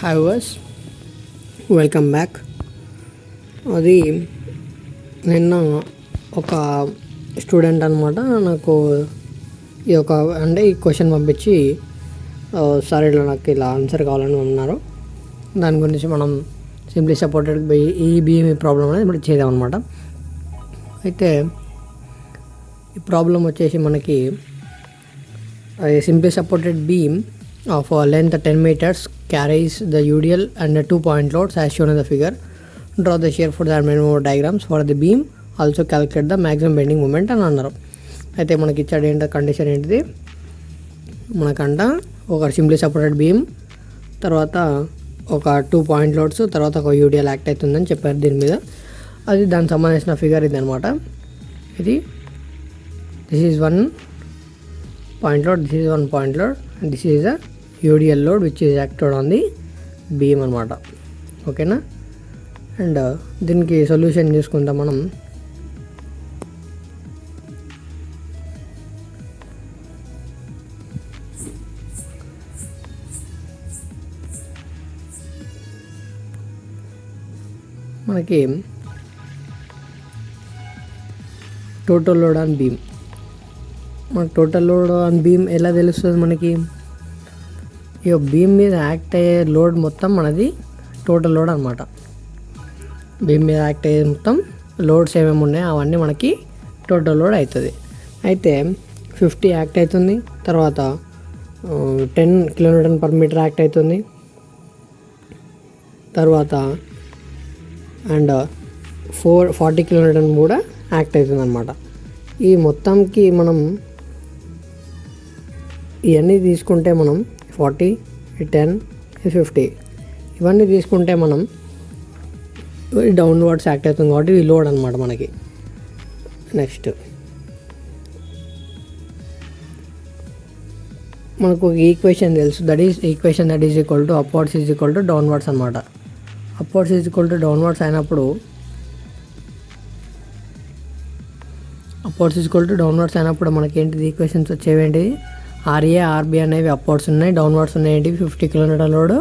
Hi was welcome back. అది నిన్న ఒక స్టూడెంట్ అనమాట నాకు ఈ క్వశ్చన్ పంపించి సార్ ఇట్లా నాకు ఇలా ఆన్సర్ కావాలని ఉన్నారు. దాని గురించి మనం సింప్లీ సపోర్టెడ్ బై ఈ బీఎంఈ ప్రాబ్లం అనేది ఇప్పుడు చేద్దామన్నమాట. అయితే ఈ ప్రాబ్లం వచ్చేసి మనకి simply supported beam of a length 10 meters carries the UDL and the 2-point loads as shown in the figure. Draw the shear force and moment diagrams for the beam. Also calculate the maximum bending moment అని అన్నారు. అయితే మనకి ఇచ్చాడు ఏంటో condition ఏంటిది, మనకంట ఒక simply supported beam, తర్వాత ఒక 2-point లోడ్స్, తర్వాత ఒక UDL యాక్ట్ అవుతుందని చెప్పారు దీని మీద. అది దానికి సంబంధించిన ఫిగర్ ఇది అనమాట. ఇది this is 1-point load, this is 1-point load and this is a UDL load which is acted on the beam అనమాట. ఓకేనా. అండ్ దీనికి సొల్యూషన్ చూసుకుంటాం మనం. మనకి టోటల్ లోడ్ ఆన్ బీమ్, మనకు టోటల్ లోడ్ ఆన్ బీమ్ ఎలా తెలుస్తుంది మనకి, ఈ బీమ్ మీద యాక్ట్ అయ్యే లోడ్ మొత్తం మనది టోటల్ లోడ్ అనమాట. బీమ్ మీద యాక్ట్ అయ్యే మొత్తం లోడ్స్ ఏమేమి ఉన్నాయో అవన్నీ మనకి టోటల్ లోడ్ అవుతుంది. అయితే 50 యాక్ట్ అవుతుంది, తర్వాత 10 kN/m యాక్ట్ అవుతుంది, తర్వాత అండ్ 40 kN కూడా యాక్ట్ అవుతుంది అనమాట. ఈ మొత్తంకి మనం ఇవన్నీ తీసుకుంటే మనం 40, 10, 50 ఇవన్నీ తీసుకుంటే మనం డౌన్వర్డ్స్ యాక్ట్ అవుతుంది కాబట్టి ఈ లోడ్ అనమాట మనకి. నెక్స్ట్ మనకు ఒక ఈక్వేషన్ తెలుసు, that is equation that is equal to upwards is equal to downwards అనమాట. Upwards is equal to downwards అయినప్పుడు మనకి ఏంటిది ఈక్వేషన్స్ వచ్చేవేంటి, RA, RB అనేవి అప్వర్డ్స్ ఉన్నాయి, డౌన్వర్డ్స్ ఉన్నాయి ఏంటివి 50 kN load,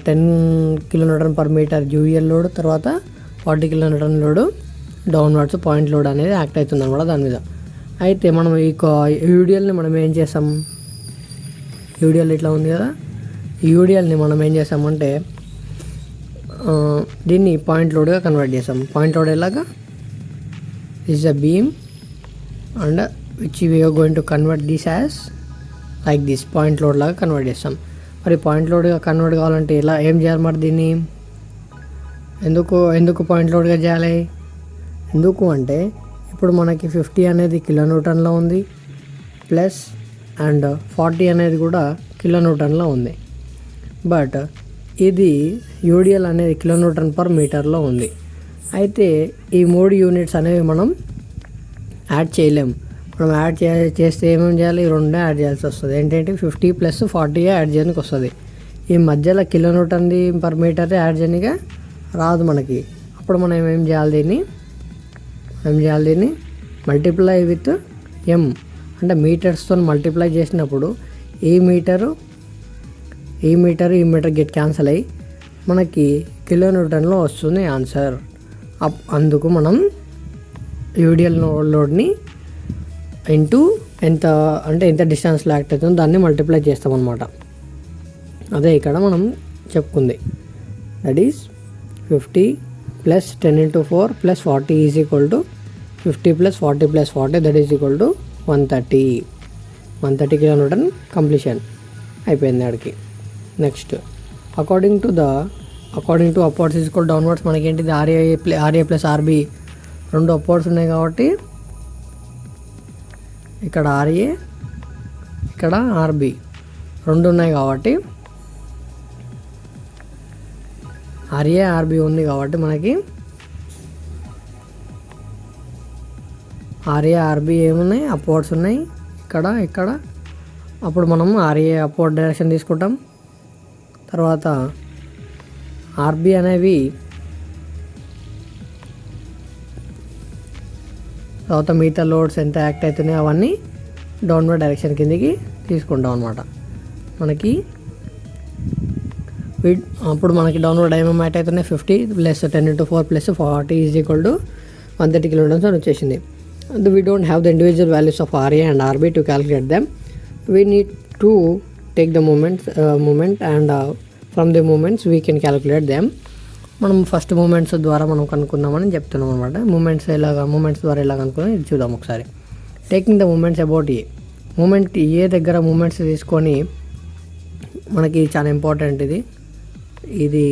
10 kN/m UL load, తర్వాత 40 kN load downwards point load అనేది యాక్ట్ అవుతుంది అనమాట దాని మీద. అయితే మనం ఈ యూడిఎల్ని మనం ఏం చేస్తాం, యూడిఎల్ ఇట్లా ఉంది కదా, యూడిఎల్ని మనం ఏం చేస్తామంటే దీన్ని పాయింట్ లోడ్గా కన్వర్ట్ చేస్తాం. పాయింట్ లోడ్ ఎలాగా, is a beam and which we are going to convert this as like this, point load లాగా కన్వర్ట్ చేస్తాం. మరి పాయింట్ లోడ్గా కన్వర్ట్ కావాలంటే ఏం చేయాలి మరి దీన్ని, ఎందుకు పాయింట్ లోడ్గా చేయాలి, ఎందుకు అంటే ఇప్పుడు మనకి 50 అనేది kN ఉంది, ప్లస్ అండ్ 40 అనేది కూడా kN ఉంది. బట్ ఇది UDL అనేది kN/m ఉంది. అయితే ఈ 3 యూనిట్స్ అనేవి మనం యాడ్ చేయలేము. మనం యాడ్ చేస్తే ఏమేమి చేయాలి, 2 యాడ్ చేయాల్సి వస్తుంది. ఏంటంటే 50 + 40 యాడ్ చేయడానికి వస్తుంది. ఈ మధ్యలో kN/m యాడ్ చేయనిగా రాదు మనకి. అప్పుడు మనం ఏం చేయాలి, దీన్ని మల్టిప్లై విత్ M అంటే మీటర్స్తో మల్టిప్లై చేసినప్పుడు ఈ మీటర్ గెట్ క్యాన్సల్ అయ్యి మనకి kN వస్తుంది ఆన్సర్. అందుకు మనం UDL లోడ్ని ఇంటూ ఎంత డిస్టెన్స్లో యాక్ట్ అవుతుందో దాన్ని మల్టిప్లై చేస్తామన్నమాట. అదే ఇక్కడ మనం చెప్పుకుంది, that is 50 + 10 × 4 + 40 is equal to 50 + 40 + 40 that is equal to 130 kN completion అయిపోయింది ఆడికి. Next according to upwards is equal downwards మనకి ఏంటిది, RA + RB 2 అప్వర్డ్స్ ఉన్నాయి కాబట్టి ఇక్కడ RA ఇక్కడ RB 2 ఉన్నాయి కాబట్టి RA RB ఉంది కాబట్టి మనకి RA RB ఏమున్నాయి, అప్వర్డ్స్ ఉన్నాయి ఇక్కడ. అప్పుడు మనం RA అప్వర్డ్ డైరెక్షన్ తీసుకుంటాం, తర్వాత RB అనేవి తర్వాత మిగతా లోడ్స్ ఎంత యాక్ట్ అవుతున్నాయో అవన్నీ డౌన్వర్డ్ డైరెక్షన్ కిందకి తీసుకుంటాం అనమాట. మనకి అప్పుడు మనకి డౌన్వర్డ్ డైనమైట్ అవుతున్నాయి 50 plus 10 into 4 plus 40 is equal to 130 kilonewtons అని వచ్చేసింది. We don't have the individual values of RA and RB to calculate them. We need to take the moment and from the moments we can calculate them. మనం first moments ద్వారా మనం కనుక్కుందామని చెప్తున్నాం అనమాట. Moments ద్వారా ఎలా కనుక్కుందాం ఇది చూద్దాం ఒకసారి. Taking the moments about A moment A దగ్గర మూమెంట్స్ తీసుకొని మనకి చాలా ఇంపార్టెంట్ ఇది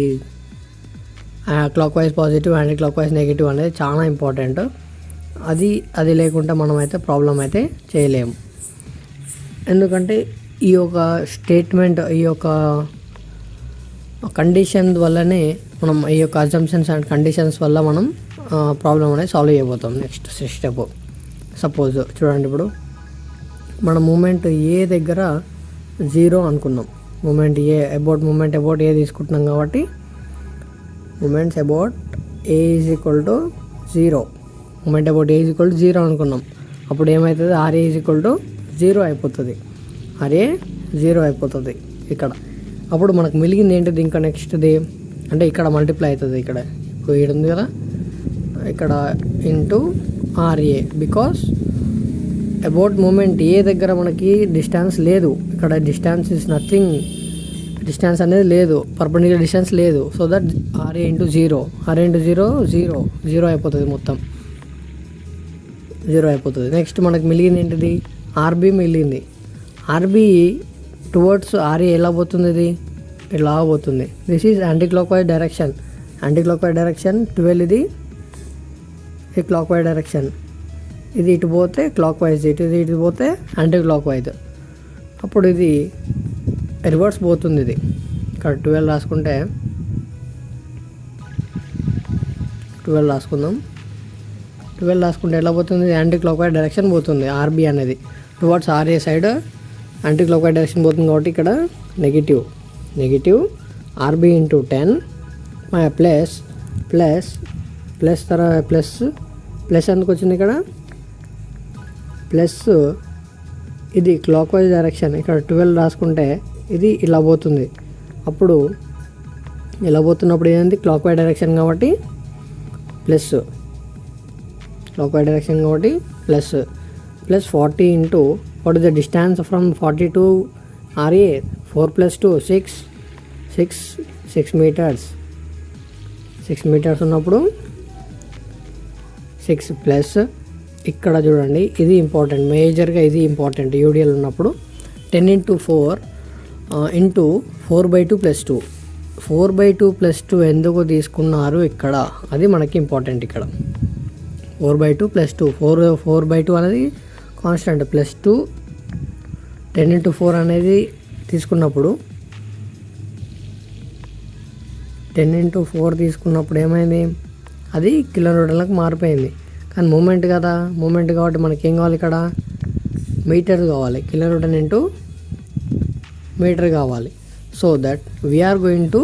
clockwise positive anticlockwise negative అనేది చాలా ఇంపార్టెంట్. అది లేకుండా మనం అయితే ప్రాబ్లం అయితే చేయలేము. ఎందుకంటే ఈ యొక్క స్టేట్మెంట్ ఈ యొక్క కండిషన్ వల్లనే మనం ఈ యొక్క అజంప్షన్స్ అండ్ కండిషన్స్ వల్ల మనం ప్రాబ్లం అనేది సాల్వ్ చేయబోతాం. నెక్స్ట్ స్టెప్ సపోజ్ చూడండి, ఇప్పుడు మన మూమెంట్ ఏ దగ్గర 0 అనుకున్నాం. మూమెంట్ అబౌట్ ఏ తీసుకుంటున్నాం కాబట్టి moments about A is equal to 0. Moment about A is equal to 0 అనుకున్నాం. అప్పుడు ఏమవుతుంది, ఆర్ఏ ఈజ్ ఈక్వల్ టు 0 అయిపోతుంది. ఆర్ఏ 0 అయిపోతుంది ఇక్కడ. అప్పుడు మనకు మిలిగింది ఏంటిది ఇంకా నెక్స్ట్ది అంటే ఇక్కడ మల్టిప్లై అవుతుంది. ఇక్కడ ఇప్పుడు ఈడ ఉంది కదా, ఇక్కడ into RA. Because about moment A దగ్గర మనకి డిస్టెన్స్ లేదు. ఇక్కడ డిస్టెన్స్ ఇస్ నథింగ్, డిస్టెన్స్ అనేది లేదు, పర్పెండిక్యులర్ డిస్టెన్స్ లేదు. సో దట్ ఆర్ఏ ఇంటూ 0 0 అయిపోతుంది, మొత్తం 0 అయిపోతుంది. నెక్స్ట్ మనకు మిలిగింది ఏంటిది, ఆర్బీ మిగిలింది. ఆర్బీ టువర్డ్స్ ఆర్ఏ ఎలా పోతుంది, ఇది ఇలా పోతుంది. This is anti clock wise direction. 12 ఇది క్లాక్ వైజ్ డైరెక్షన్. ఇది ఇటు పోతే క్లాక్ వైజ్, ఇటు పోతే యాంటీ క్లాక్ వైజ్. అప్పుడు ఇది రివర్స్ పోతుంది. ఇది ఇక్కడ 12 రాసుకుంటే 12 రాసుకుందాం. 12 రాసుకుంటే ఎలా పోతుంది, యాంటీ క్లాక్ వైజ్ డైరెక్షన్ పోతుంది. ఆర్బీ అనేది towards RA side anti clock wise direction పోతుంది కాబట్టి ఇక్కడ నెగిటివ్ ఆర్బీ ఇంటూ 10 ప్లస్ తర్వాత ప్లస్ ఎందుకు వచ్చింది ఇక్కడ, ప్లస్ ఇది క్లాక్ వైజ్ డైరెక్షన్. ఇక్కడ 12 రాసుకుంటే ఇది ఇలా పోతుంది. అప్పుడు ఇలా పోతున్నప్పుడు ఏంటి, క్లాక్ వైజ్ డైరెక్షన్ కాబట్టి plus, plus 40 into what is the distance from 40 to RA, 4 plus 2 6 meters. 6 meters ఉన్నప్పుడు 6 ప్లస్ ఇక్కడ చూడండి, ఇది ఇంపార్టెంట్, మేజర్గా ఇది ఇంపార్టెంట్. యూడిఎల్ ఉన్నప్పుడు 10 into 4 ఇంటూ 4/2 + 2. 4/2 + 2 ఎందుకు తీసుకున్నారు ఇక్కడ, అది మనకి ఇంపార్టెంట్. ఇక్కడ 4/2 + 2 4/2 అనేది కాన్స్టెంట్, +2 10 into 4 అనేది తీసుకున్నప్పుడు 10 into 4 తీసుకున్నప్పుడు ఏమైంది, అది కిలోమీటర్లకు మారిపోయింది. కానీ మూమెంట్ కదా, మూమెంట్ కాబట్టి మనకి ఏం కావాలి, ఇక్కడ మీటర్ కావాలి, కిలోమీటర్ ఇంటూ మీటర్ కావాలి. So that we're going to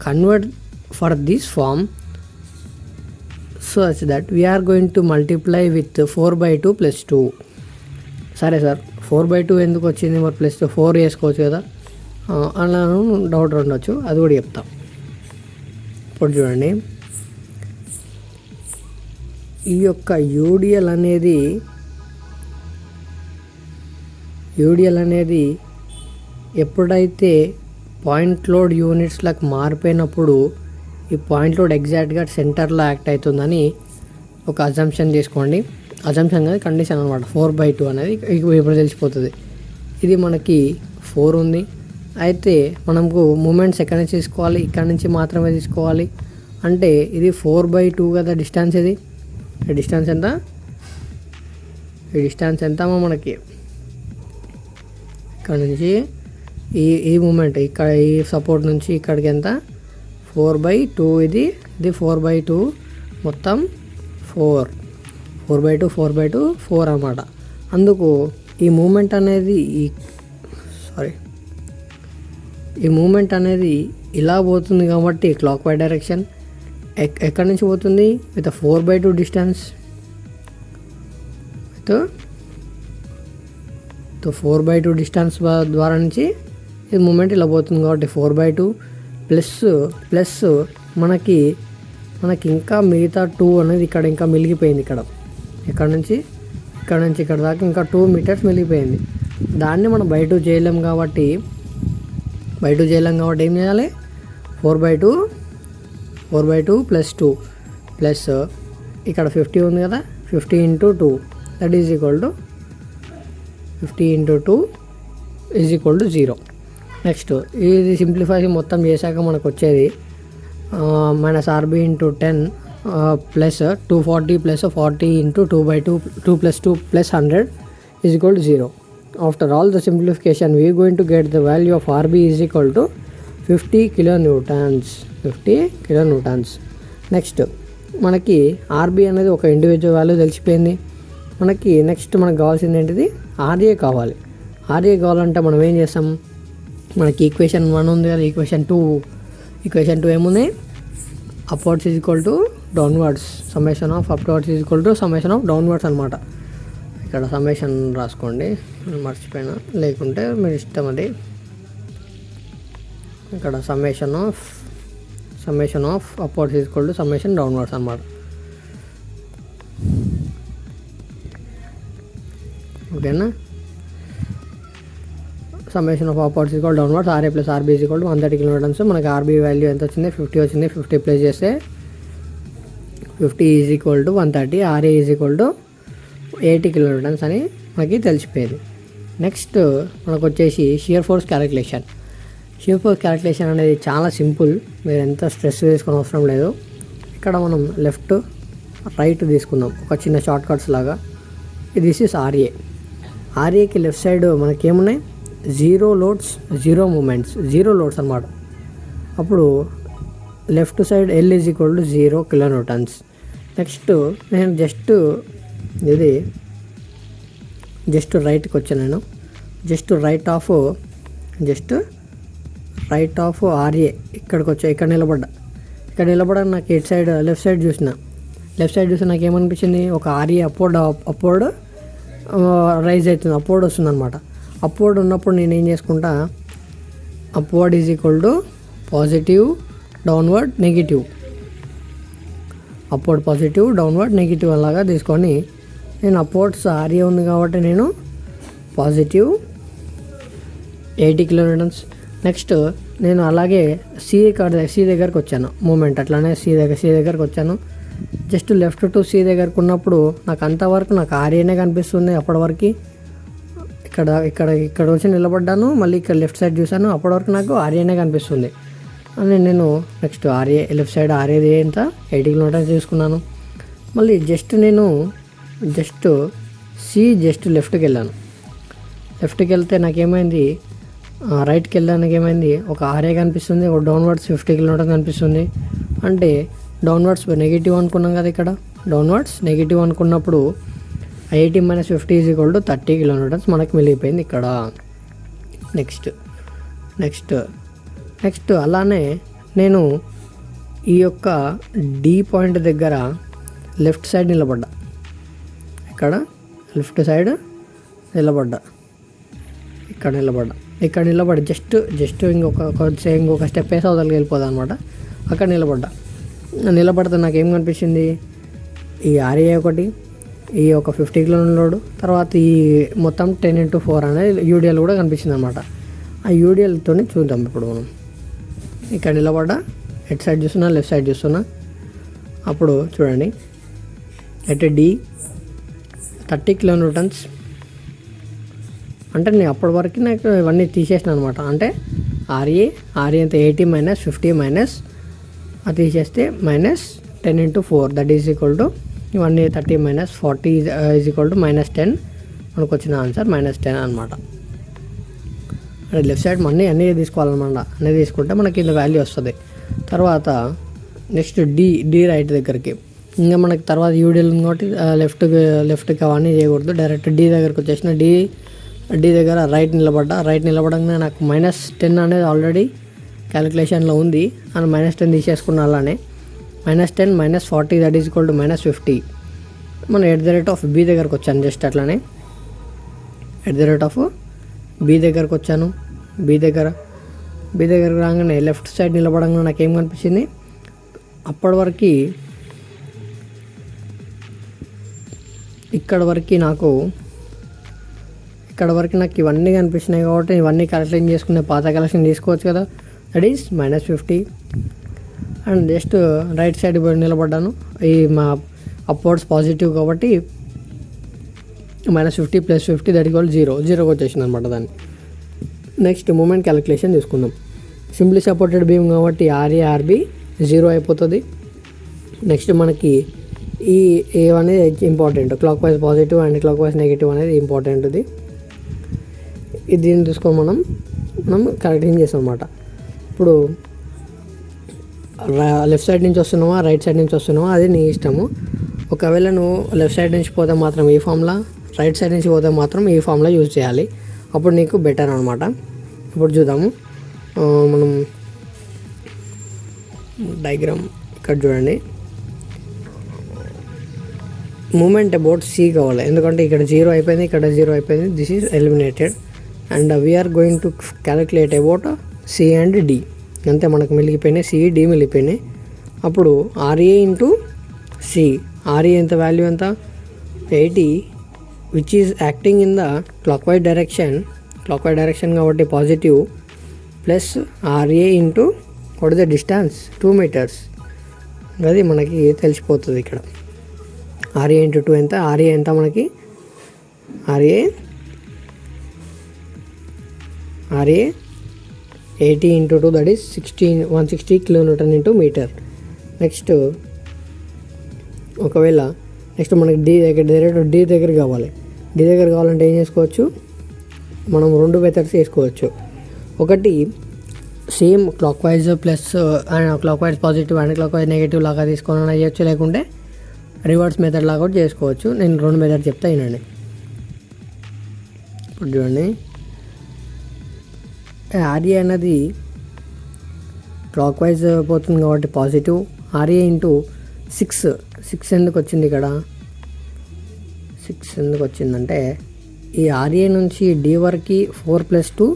convert for this form such that we are going to multiply with 4/2 + 2. సరే సార్ 4/2 ఎందుకు వచ్చింది, మరి +4 వేసుకోవచ్చు కదా అలా డౌట్ ఉండొచ్చు, అది కూడా చెప్తాం. ఇప్పుడు చూడండి, ఈ యొక్క యూడిఎల్ అనేది ఎప్పుడైతే పాయింట్ లోడ్ యూనిట్స్లకు మారిపోయినప్పుడు ఈ పాయింట్ లోడ్ ఎగ్జాక్ట్గా సెంటర్లో యాక్ట్ అవుతుందని ఒక అజంప్షన్ తీసుకోండి. అజంప్షన్ అనేది కండిషన్ అనమాట. 4/2 అనేది ఇప్పుడు తెలిసిపోతుంది. ఇది మనకి 4 ఉంది. అయితే మనకు మూమెంట్స్ ఎక్కడి నుంచి తీసుకోవాలి, ఇక్కడ నుంచి మాత్రమే తీసుకోవాలి. అంటే ఇది 4/2 కదా డిస్టెన్స్. ఇది డిస్టెన్స్ ఎంత, ఈ డిస్టెన్స్ ఎంతమో మనకి ఇక్కడ నుంచి ఈ మూమెంట్ ఇక్కడ ఈ సపోర్ట్ నుంచి ఇక్కడికి ఎంత, 4/2. ఇది 4/2 మొత్తం 4 అన్నమాట. అందుకు ఈ మూమెంట్ అనేది ఇలా పోతుంది కాబట్టి క్లాక్ వైజ్ డైరెక్షన్ ఎక్కడి నుంచి పోతుంది, విత్ 4/2 డిస్టెన్స్, విత్ 4/2 డిస్టెన్స్ ద్వారా నుంచి ఈ మూమెంట్ ఇలా పోతుంది కాబట్టి 4/2 ప్లస్ మనకి ఇంకా మిగతా 2 అనేది ఇక్కడ ఇంకా మిగిలిపోయింది. ఇక్కడ నుంచి ఇక్కడ దాకా ఇంకా 2 మీటర్స్ మిగిలిపోయింది. దాన్ని మనం బై 2 చేయలేం కాబట్టి ఏం చేయాలి, 4/2 ప్లస్ 2 ప్లస్ ఇక్కడ 50 ఉంది కదా, 50 × 2 that is equal to 50 × 2 is equal to 0. Next ఇది సింప్లిఫై మొత్తం చేశాక మనకు వచ్చేది -RB × 10 plus 240 plus 40 × 2/2 2 plus 2 plus 100 is equal to 0. After all the simplification we going to get the value of RB is equal to 50 kilonewtons. Next మనకి RB అనేది ఒక individual value తెలిసిపోయింది. Next మనకు కావాల్సింది ఏంటిది, RA కావాలి. RA కావాలంటే మనం ఏం చేస్తాం, మనకి ఈక్వేషన్ 1 ఉంది కదా, ఈక్వేషన్ 2 ఏముంది, upwards is equal to downwards, summation of upwards is equal to summation of downwards అనమాట. ఇక్కడ సమ్మేషన్ రాసుకోండి, మర్చిపోయినా, లేకుంటే మీరు ఇష్టం అది. ఇక్కడ summation of upwards is equal to summation downwards అనమాట. ఓకేనా, summation of upwards is equal downwards, RA plus RB is equal to 130 kilonewtons. మనకి RB వాల్యూ ఎంత వచ్చింది, 50 వచ్చింది. 50 ప్లస్ చేస్తే 50 is equal to 130, RA is equal to 80 kilonewtons అని మనకి తెలిసిపోయింది. నెక్స్ట్ మనకు వచ్చేసి షియర్ ఫోర్స్ క్యాలిక్యులేషన్ అనేది చాలా సింపుల్, మీరు ఎంత స్ట్రెస్ తీసుకునే అవసరం లేదు. ఇక్కడ మనం లెఫ్ట్ రైట్ తీసుకుందాం ఒక చిన్న షార్ట్ కట్స్ లాగా. దిస్ ఈస్ RAకి లెఫ్ట్ సైడ్ మనకేమున్నాయి, 0 లోడ్స్ 0 మూమెంట్స్, 0 లోడ్స్ అనమాట. అప్పుడు left side L is equal to 0 kilonewtons. Next నేను జస్ట్ రైట్కి వచ్చాను, నేను జస్ట్ రైట్ ఆఫ్ RA ఇక్కడికి వచ్చా. ఇక్కడ నిలబడ్డా నాకు ఇటు సైడ్ లెఫ్ట్ సైడ్ చూసిన నాకు ఏమనిపించింది, ఒక RA అప్వర్డ్ రైజ్ అవుతుంది, అప్వర్డ్ వస్తుంది అనమాట. అప్వర్డ్ ఉన్నప్పుడు నేను ఏం చేసుకుంటా, upward is equal to positive, downward negative, upward positive, downward negative అలాగా తీసుకొని నేను అప్వర్డ్స్ RA ఉంది కాబట్టి నేను పాజిటివ్ 80 kilonewtons. నెక్స్ట్ నేను అలాగే C దగ్గరకు వచ్చాను, మూమెంట్ అట్లానే C దగ్గరకు వచ్చాను. జస్ట్ లెఫ్ట్ టు C దగ్గరకు ఉన్నప్పుడు నాకు అంతవరకు నాకు RAనే కనిపిస్తుంది. అప్పటి వరకు ఇక్కడ వచ్చి నిలబడ్డాను, మళ్ళీ ఇక్కడ లెఫ్ట్ సైడ్ చూసాను, అప్పటి వరకు నాకు RAనే కనిపిస్తుంది అని నేను నెక్స్ట్ RA లెఫ్ట్ సైడ్ RAది ఎంత 80 kilonewtons తీసుకున్నాను. మళ్ళీ జస్ట్ లెఫ్ట్కి వెళ్ళాను. లెఫ్ట్కి వెళ్తే నాకేమైంది, రైట్కి వెళ్ళడానికి ఏమైంది, ఒక RA కనిపిస్తుంది, ఒక డౌన్వర్డ్స్ 50 kilonewtons కనిపిస్తుంది. అంటే డౌన్వర్డ్స్ నెగిటివ్ అనుకున్నాం కదా, ఇక్కడ డౌన్వర్డ్స్ నెగిటివ్ అనుకున్నప్పుడు 80 - 50 ఈజ్ ఈక్వల్ టు 30 kilonewtons మనకి మిగిలిపోయింది ఇక్కడ. నెక్స్ట్ అలానే నేను ఈ యొక్క D పాయింట్ దగ్గర లెఫ్ట్ సైడ్ నిలబడ్డా, ఇక్కడ లెఫ్ట్ సైడ్ నిలబడ్డా, ఇక్కడ నిలబడి జస్ట్ ఇంకొక స్టెప్ వేసి అవతలకి వెళ్ళిపోదా అనమాట. అక్కడ నిలబడితే నాకు ఏం కనిపించింది, ఈ RA ఒకటి, ఈ ఒక 50 kilonewtons లోడ్, తర్వాత ఈ మొత్తం 10 × 4 అనేది UDL కూడా కనిపించింది అనమాట. ఆ UDLతో చూద్దాం ఇప్పుడు మనం. ఇక్కడ నిలబడ్డా, హెడ్ సైడ్ చూస్తున్నా, లెఫ్ట్ సైడ్ చూస్తున్నా. అప్పుడు చూడండి, ఎట్ D 30 kilonewtons అంటే నేను అప్పటి వరకు నాకు ఇవన్నీ తీసేసిన అనమాట. అంటే RA అంత 80 - 50 అది తీసేస్తే -10 × 4 దట్ ఈజ్ ఈక్వల్ టు ఇవన్నీ 30 - 40 ఈజ్ ఈక్వల్ టు -10. మనకు వచ్చిన ఆన్సర్ -10 అనమాట. అంటే లెఫ్ట్ సైడ్ అన్నీ తీసుకోవాలన్నమాట. అన్నీ తీసుకుంటే మనకి ఇంత వాల్యూ వస్తుంది. తర్వాత నెక్స్ట్ D రైట్ దగ్గరికి, ఇంకా మనకి తర్వాత UDL ఉంది కాబట్టి లెఫ్ట్కి అవన్నీ చేయకూడదు, డైరెక్ట్ D దగ్గరికి వచ్చేసిన. D దగ్గర రైట్ నిలబడంగానే నాకు -10 అనేది ఆల్రెడీ క్యాలిక్యులేషన్లో ఉంది అని -10 తీసేసుకున్న. అలానే -10 - 40 దట్ ఈజ్ ఈక్వల్ టు -50. మనం @B దగ్గరకు వచ్చాను, జస్ట్ అట్లానే @B దగ్గరకు వచ్చాను. B బి దగ్గరకు రాగానే లెఫ్ట్ సైడ్ నిలబడంగా నాకు ఏం కనిపించింది, అప్పటి వరకు ఇక్కడ వరకు నాకు ఇవన్నీ కనిపిస్తున్నాయి కాబట్టి ఇవన్నీ కలెక్షన్ చేసుకునే పాత కలెక్షన్ తీసుకోవచ్చు కదా, that is -50. And just right side నిలబడ్డాను, ఈ మా అప్వర్డ్స్ పాజిటివ్ కాబట్టి -50 + 50 దట్ ఈక్వల్ 0కి వచ్చేసింది అనమాట దాన్ని. నెక్స్ట్ మూమెంట్ క్యాలిక్యులేషన్ తీసుకుందాం. సింప్లీ సపోర్టెడ్ బీమ్ కాబట్టి RA/RB 0 అయిపోతుంది. నెక్స్ట్ మనకి ఈ ఏ అనేది important, clock wise positive and clock wise negative అనేది ఇంపార్టెంట్. దీన్ని తీసుకొని మనం కరెక్టింగ్ చేస్తాం అన్నమాట. ఇప్పుడు లెఫ్ట్ సైడ్ నుంచి వస్తున్నావా రైట్ సైడ్ నుంచి వస్తున్నావా అది నీ ఇష్టము. ఒకవేళ నువ్వు లెఫ్ట్ సైడ్ నుంచి పోతే మాత్రం ఈ ఫామ్లా, రైట్ సైడ్ నుంచి పోతే మాత్రం ఈ ఫామ్లో యూజ్ చేయాలి, అప్పుడు నీకు బెటర్ అనమాట. ఇప్పుడు చూద్దాము, మనం డయాగ్రామ్ ఇక్కడ చూడండి. మూమెంట్ అబౌట్ C కావాలి, ఎందుకంటే ఇక్కడ 0 అయిపోయింది, ఇక్కడ 0 అయిపోయింది, this is eliminated. And we're going to calculate about C and D. అంతే, మనకు మిగిలిపోయినాయి C, D మిగిలిపోయినాయి. అప్పుడు RA × C, RA ఎంత వాల్యూ ఎంత 80, which is acting in the clock wise direction కాబట్టి positive, plus RA × what is the distance 2 metres. అది మనకి తెలిసిపోతుంది ఇక్కడ. RA × 2 ఎంత, RA ఎంత మనకి, RA 80 × 2 that is 160 kN × metre. Next ఒకవేళ మనకి D దగ్గర కావాలి. D దగ్గర కావాలంటే ఏం చేసుకోవచ్చు, మనం 2 మెథడ్స్ వేసుకోవచ్చు. ఒకటి same clock wise plus clock wise positive and clock wise negative లాగా తీసుకొని చేయొచ్చు, లేకుంటే రివర్స్ మెథడ్ లాగా కూడా చేసుకోవచ్చు. నేను 2 మెథడ్ చెప్తా వినండి. ఇప్పుడు చూడండి, RA అనేది క్లాక్ వైజ్ పోతుంది కాబట్టి పాజిటివ్. RA × 6 ఎందుకు వచ్చింది ఇక్కడ, 6 ఎందుకు వచ్చిందంటే ఈ RA నుంచి D వరకు 4 + 2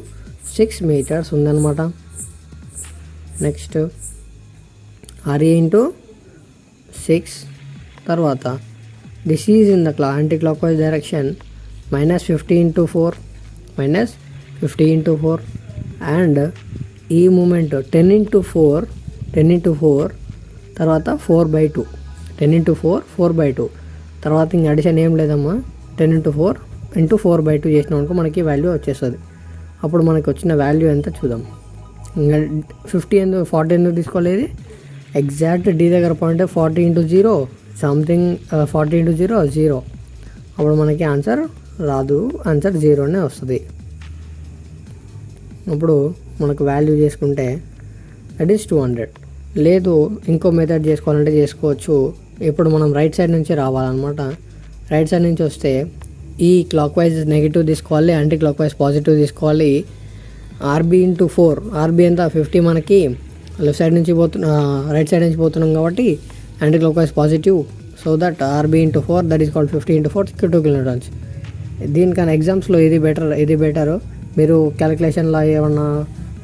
6 మీటర్స్ ఉందన్నమాట. నెక్స్ట్ RA × 6 తర్వాత this is in the anti clock wise direction -50 × 4 and ఈ మూమెంట్ 10 × 4 తర్వాత 4/2, 10 × 4 తర్వాత ఇంక అడిషన్ ఏం లేదమ్మా, 10 × 4 × 4/2 చేసినాం అనుకో మనకి వాల్యూ వచ్చేస్తుంది. అప్పుడు మనకి వచ్చిన వాల్యూ ఎంత చూద్దాం. ఇంకా 40 ఎందుకు తీసుకోలేదు, ఎగ్జాక్ట్ D దగ్గర పాయింట్ 40 × 0 సంథింగ్, 40 × 0 అప్పుడు మనకి ఆన్సర్ రాదు, ఆన్సర్ 0నే వస్తుంది. అప్పుడు మనకు వాల్యూ చేసుకుంటే దట్ ఈస్ 200. లేదు ఇంకో మెథడ్ చేసుకోవాలంటే చేసుకోవచ్చు. ఇప్పుడు మనం రైట్ సైడ్ నుంచి రావాలన్నమాట. రైట్ సైడ్ నుంచి వస్తే ఈ క్లాక్ వైజ్ నెగిటివ్ తీసుకోవాలి, యాంటీ క్లాక్ వైజ్ పాజిటివ్ తీసుకోవాలి. RB × 4, RB ఎంత 50, మనకి లెఫ్ట్ సైడ్ నుంచి రైట్ సైడ్ నుంచి పోతున్నాం కాబట్టి anti clock wise positive. So that RB × 4 that is called 50 × 4 2 kN. దీనికన్నా ఎగ్జామ్స్లో ఇది బెటర్. మీరు క్యాలిక్యులేషన్లో ఏమన్నా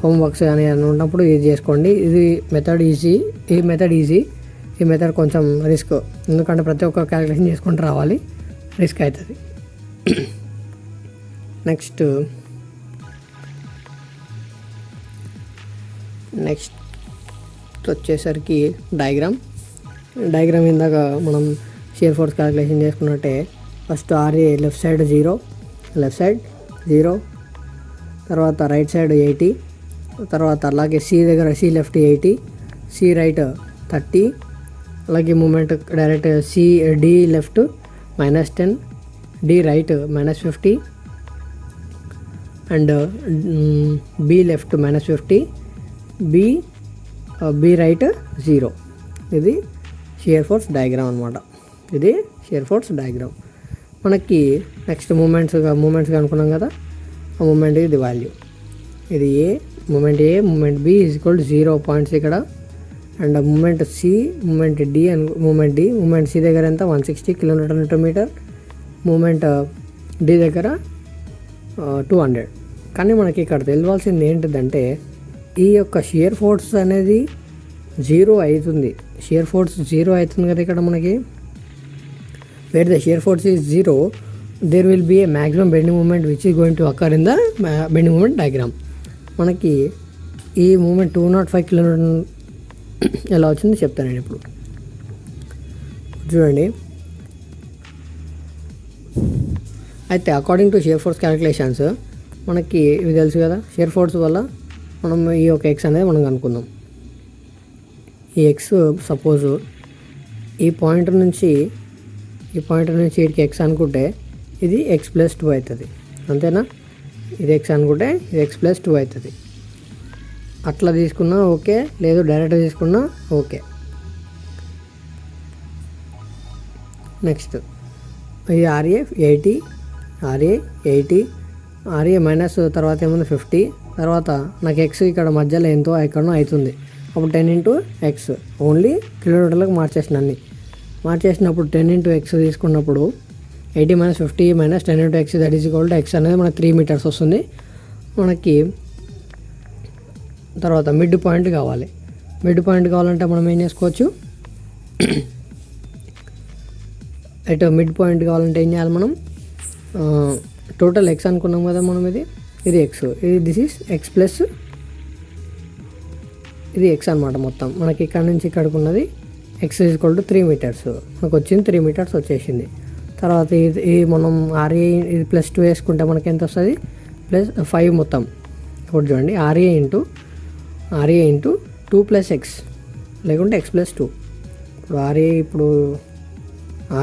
హోంవర్క్స్ అని ఉన్నప్పుడు ఇది చేసుకోండి. ఈ మెథడ్ ఈజీ, ఈ మెథడ్ కొంచెం రిస్క్, ఎందుకంటే ప్రతి ఒక్క క్యాలిక్యులేషన్ చేసుకుంటూ రావాలి, రిస్క్ అవుతుంది. నెక్స్ట్ వచ్చేసరికి డయాగ్రామ్ ఇందాక మనం షియర్ ఫోర్స్ క్యాలిక్యులేషన్ చేసుకున్నట్టే ఫస్ట్ RA లెఫ్ట్ సైడ్ 0, తర్వాత రైట్ సైడ్ 80, తర్వాత అలాగే C లెఫ్ట్ 80, C రైట్ 30, అలాగే moment direct D left -10, D right -50 and B left -50, B right 0. ఇది షియర్ ఫోర్స్ డయాగ్రామ్ అనమాట. మనకి నెక్స్ట్ మూమెంట్స్ అనుకున్నాం కదా, ఆ మూమెంట్ ఇది వాల్యూ, ఇది moment moment B is equal to 0 points ఇక్కడ. And moment C, moment C దగ్గర ఎంత 160 kN/m, మూమెంట్ D దగ్గర 200. కానీ మనకి ఇక్కడ తెలియాల్సింది ఏంటిదంటే ఈ యొక్క షియర్ ఫోర్స్ అనేది 0 అవుతుంది. షియర్ ఫోర్స్ 0 అవుతుంది కదా ఇక్కడ మనకి. Where the shear force is 0, there will be a maximum bending moment which is going to occur in the bending moment diagram. మనకి ఈ మూమెంట్ 205 కిలోన్యూటన్ ఎలా వచ్చిందో చెప్తాను నేను ఇప్పుడు. చూడండి, అయితే according to shear force calculations మనకి ఇవి తెలుసు కదా. షియర్ ఫోర్స్ వల్ల మనం ఈ యొక్క ఎక్స్ అనేది మనం కనుక్కుందాం. ఈ ఎక్స్ సపోజ్ ఈ పాయింట్ నుంచి వీటికి ఎక్స్ అనుకుంటే ఇది x+2 అవుతుంది, అంతేనా? ఇది ఎక్స్ అనుకుంటే ఇది x+2 అవుతుంది. అట్లా తీసుకున్నా ఓకే, లేదు డైరెక్ట్గా తీసుకున్నా ఓకే. నెక్స్ట్ ఇది RA 80 RA మైనస్ తర్వాత ఏముంది 50, తర్వాత నాకు ఎక్స్ ఇక్కడ మధ్యలో ఎంతో ఎక్కడనో అవుతుంది. అప్పుడు 10 × x ఓన్లీ కిలోమీటర్లకు మార్చేసినప్పుడు 10 × x తీసుకున్నప్పుడు 80 - 50 - 10 × x that is equal to x అనేది మనకు 3 మీటర్స్ వస్తుంది. మనకి తర్వాత మిడ్ పాయింట్ కావాలంటే మనం ఏం చేసుకోవచ్చు, మిడ్ పాయింట్ కావాలంటే ఏం చేయాలి మనం, టోటల్ ఎక్స్ అనుకున్నాం కదా మనం, ఇది x, this is x plus ఇది ఎక్స్ అనమాట. మొత్తం మనకి ఇక్కడ నుంచి ఇక్కడికి ఉన్నది x is equal to 3 metres మనకు వచ్చింది. 3 మీటర్స్ వచ్చేసింది. తర్వాత ఇది మనం RA ఇది +2 వేసుకుంటే మనకి ఎంత వస్తుంది, +5 మొత్తం. ఇప్పుడు చూడండి, RA ఇంటూ 2 + x లేకుంటే x+2. ఇప్పుడు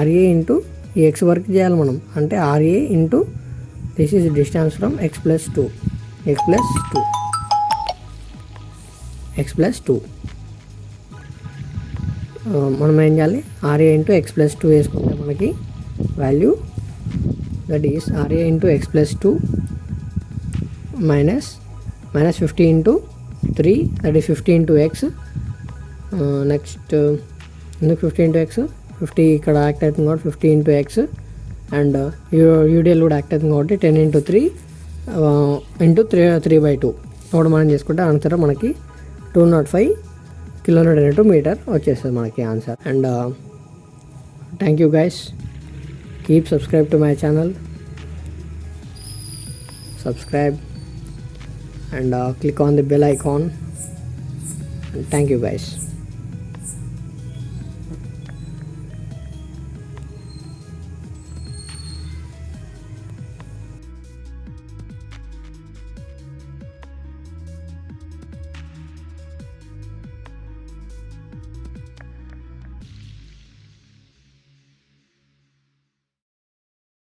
RA ఇంటూ ఈ ఎక్స్ వరకు చేయాలి మనం, అంటే RA into this is distance from x+2 మనం ఏం చేయాలి, RA ఇంటూ x+2 వేసుకుంటే మనకి value that is RA into x+2 minus 50 × 3 that is 50 × x. Next ఎందుకు 50 × x, 50 ఇక్కడ యాక్ట్ అవుతుంది కాబట్టి 50 × x అండ్ యూడిఎల్ కూడా యాక్ట్ అవుతుంది కాబట్టి 10 × 3 × 3/2 ఇప్పుడు మనం చేసుకుంటే ఆన్సర్ మనకి 205 kN/m వచ్చేస్తుంది మనకి answer. And thank you guys, keep subscribe to my channel, subscribe and click on the bell icon. Thank you guys.